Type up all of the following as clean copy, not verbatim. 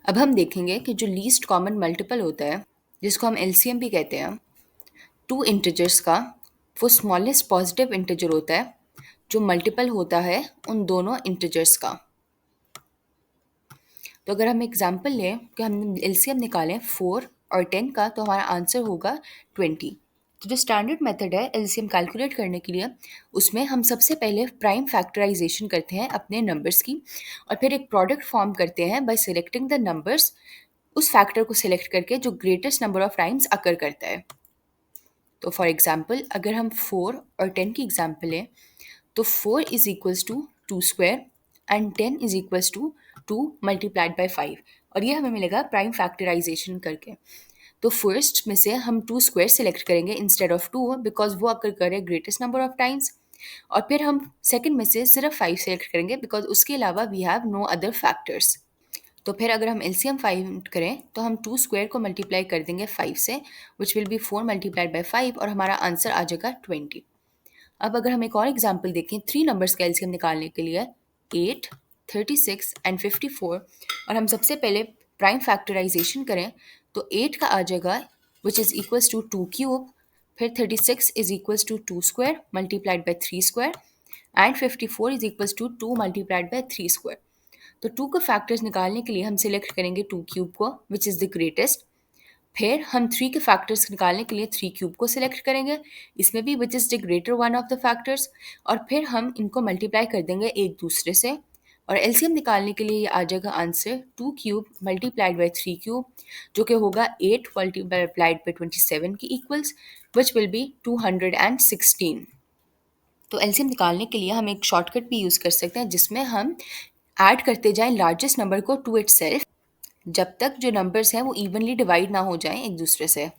अब हम देखेंगे कि जो लीस्ट कॉमन मल्टीपल होता है, जिसको हम एलसीएम भी कहते हैं, टू इंटीजर्स का, वो स्मॉलेस्ट पॉजिटिव इंटीजर होता है जो मल्टीपल होता है उन दोनों इंटीजर्स का। तो अगर हम एग्जांपल लें कि हम एलसीएम निकालें 4 और 10 का, तो हमारा आंसर होगा 20। तो जो स्टैंडर्ड मेथड है एलसीएम कैलकुलेट करने के लिए, उसमें हम सबसे पहले प्राइम फैक्टराइजेशन करते हैं अपने नंबर्स की, और फिर एक प्रोडक्ट फॉर्म करते हैं बाय सिलेक्टिंग द नंबर्स, उस फैक्टर को सिलेक्ट करके जो ग्रेटेस्ट नंबर ऑफ टाइम्स अकर करता है। तो फॉर एग्जाम्पल अगर हम 4 और 10 की एग्जाम्पल लें, तो 4 is equals to 2 square and 10 is equals to 2 multiplied by 5, और ये हमें मिलेगा प्राइम फैक्टराइजेशन करके। तो फर्स्ट में से हम 2 स्क्वायर सेलेक्ट करेंगे इंस्टेड ऑफ 2, बिकॉज वो अकर करे ग्रेटेस्ट नंबर ऑफ टाइम्स। और फिर हम सेकंड में से सिर्फ 5 सेलेक्ट करेंगे, बिकॉज उसके अलावा we have no other factors. तो फिर अगर हम एलसीएम फाइंड करें, तो हम 2 स्क्वायर को मल्टीप्लाई कर देंगे 5 से, which will be 4 multiplied by 5, और हमारा आंसर आ जाएगा 20। अब अगर हम एक और एग्जाम्पल देखें 3 नंबर्स का एलसीएम निकालने के लिए, 8, 36 एंड 54, और हम सबसे पहले प्राइम फैक्टराइजेशन करें, तो 8 का आ जाएगा which is equals to 2 cube, फिर 36 is equals to 2 square multiplied by 3 square, and 54 is equals to 2 multiplied by 3 square. तो 2 के फैक्टर्स निकालने के लिए हम सिलेक्ट करेंगे 2 क्यूब को, विच इज़ द ग्रेटेस्ट। फिर हम 3 के फैक्टर्स निकालने के लिए 3 क्यूब को सिलेक्ट करेंगे, इसमें भी which is the greater one of the factors, और फिर हम इनको मल्टीप्लाई कर देंगे एक दूसरे से, और एलसीएम निकालने के लिए ये आ जाएगा answer 2 cube multiplied by 3 cube, जो कि होगा 8 मल्टीप्लाइड बाई 27 की इक्वल्स, विच विल बी 216। तो एलसीएम निकालने के लिए हम एक शॉर्टकट भी यूज़ कर सकते हैं, जिसमें हम ऐड करते जाएं लार्जेस्ट नंबर को टू इटसेल्फ, जब तक जो नंबर्स हैं वो इवनली डिवाइड ना हो जाएं एक दूसरे से।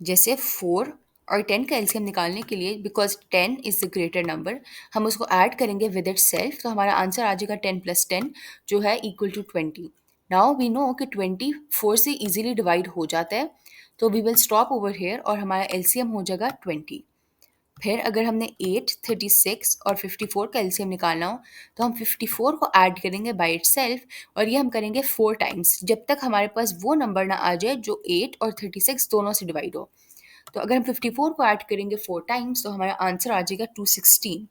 जैसे 4 और 10 का एलसीएम निकालने के लिए, because 10 is the greater number, हम उसको ऐड करेंगे विद इट सेल्फ, तो हमारा आंसर आ जाएगा 10 प्लस 10, जो है equal to 20। Now we know कि 20 4 से इजीली डिवाइड हो जाता है, तो we will stop over here और हमारा एलसीएम हो जाएगा 20। फिर अगर हमने 8, 36 और 54 का एलसीएम निकालना हो, तो हम 54 को ऐड करेंगे बाय इटसेल्फ, और ये हम करेंगे 4 टाइम्स, जब तक हमारे पास वो नंबर ना आ जाए जो 8 और 36 दोनों से डिवाइड हो। तो अगर हम 54 को ऐड करेंगे 4 टाइम्स, तो हमारा आंसर आ जाएगा 216।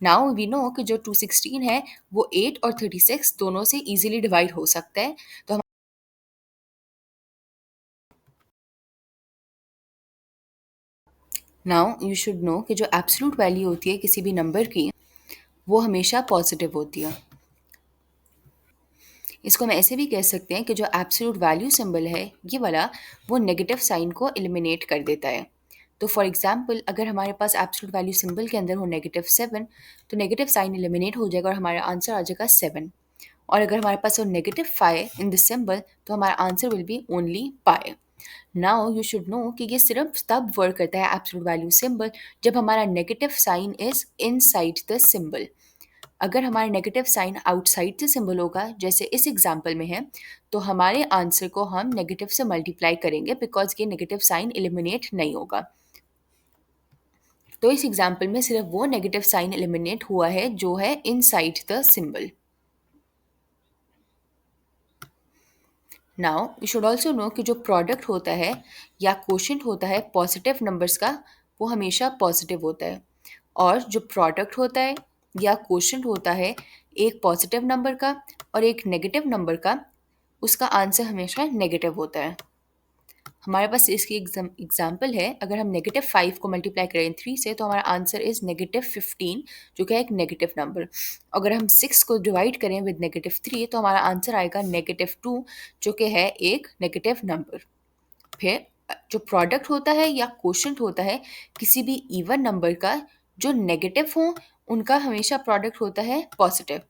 नाउ वी नो कि जो 216 है वो 8 और 36 दोनों से इजीली डिवाइड हो सकता है। तो नाउ यू शुड नो कि जो एब्सोल्यूट वैल्यू होती है किसी भी नंबर की, वो हमेशा पॉजिटिव होती है। इसको हम ऐसे भी कह सकते हैं कि जो एब्सोल्यूट वैल्यू सिंबल है ये वाला, वो नेगेटिव साइन को एलिमिनेट कर देता है। तो फॉर एग्जांपल अगर हमारे पास एब्सोल्यूट वैल्यू सिंबल के अंदर हो -7, तो नेगेटिव साइन एलिमिनेट हो जाएगा और हमारा आंसर आ जाएगा 7। और अगर हमारे पास हो -5 इन दिस सिंबल, तो हमारा answer will be only pi. Now you should know कि ये सिर्फ तब वर्क करता है एब्सोल्यूट वैल्यू सिंबल, जब हमारा negative sign is inside the symbol. अगर हमारा नेगेटिव साइन आउटसाइड से सिंबल होगा, जैसे इस एग्जाम्पल में है, तो हमारे आंसर को हम नेगेटिव से मल्टीप्लाई करेंगे, बिकॉज ये नेगेटिव साइन एलिमिनेट नहीं होगा। तो इस एग्जाम्पल में सिर्फ वो नेगेटिव साइन एलिमिनेट हुआ है जो है inside the symbol. Now you should also know कि जो प्रोडक्ट होता है या क्वोशंट होता है पॉजिटिव नंबर्स का, वो हमेशा पॉजिटिव होता है, और जो प्रोडक्ट होता है या क्वोशंट होता है एक पॉजिटिव नंबर का और एक नेगेटिव नंबर का, उसका आंसर हमेशा नेगेटिव होता है। हमारे पास इसकी एग्जाम्पल है, अगर हम -5 को मल्टीप्लाई करें 3 से, तो हमारा आंसर इज -15, जो कि है एक नेगेटिव नंबर। अगर हम 6 को डिवाइड करें विद -3, तो हमारा आंसर आएगा -2, जो कि है एक नेगेटिव नंबर। फिर जो प्रोडक्ट होता है या क्वोशंट होता है किसी भी इवन नंबर का, जो नेगेटिव हो उनका हमेशा प्रोडक्ट होता है पॉजिटिव।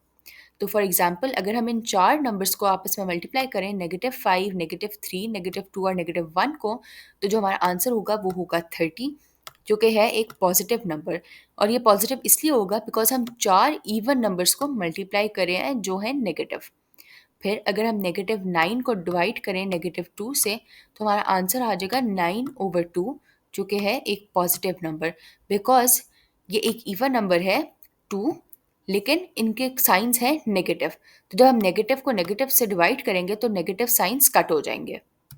तो फॉर एग्जाम्पल अगर हम इन 4 नंबर्स को आपस में मल्टीप्लाई करें, -5, -3, -2 और -1 को, तो जो हमारा आंसर होगा वो होगा 30, जो कि है एक पॉजिटिव नंबर। और ये पॉजिटिव इसलिए होगा बिकॉज हम 4 इवन नंबर्स को मल्टीप्लाई करे हैं जो है नेगेटिव। फिर अगर हम -9 को डिवाइड करें -2 से, तो हमारा आंसर आ जाएगा 9/2, जो कि है एक पॉजिटिव नंबर, बिकॉज ये एक इवन नंबर है 2, लेकिन इनके साइंस हैं नेगेटिव। तो जब हम नेगेटिव को नेगेटिव से डिवाइड करेंगे तो नेगेटिव साइंस कट हो जाएंगे।